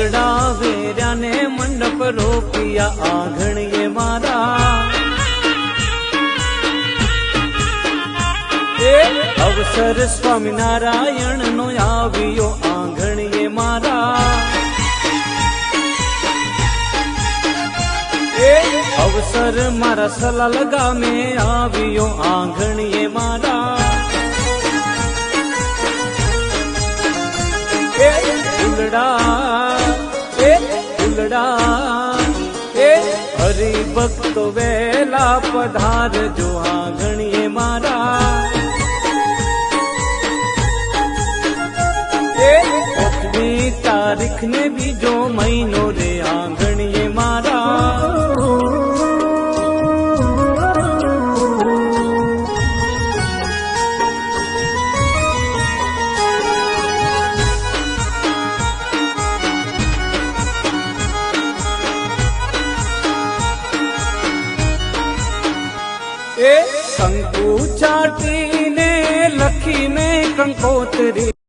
ફૂલડા વેર્યા ને મંડપ રોપિયા આંગણીએ મારા અવસર સ્વામિનારાયણ નો આવ્યો આંગણીએ મારા અવસર મારા સલાલ ગામે આવ્યો આંગણીએ મારા હરિભક્તો વેલા પધાર જો આંગણીએ મારા તારીખ ને બીજો મહિનો રે આંગણીએ મારા કંકુ ચાટીને લખી મેં કંકોતરી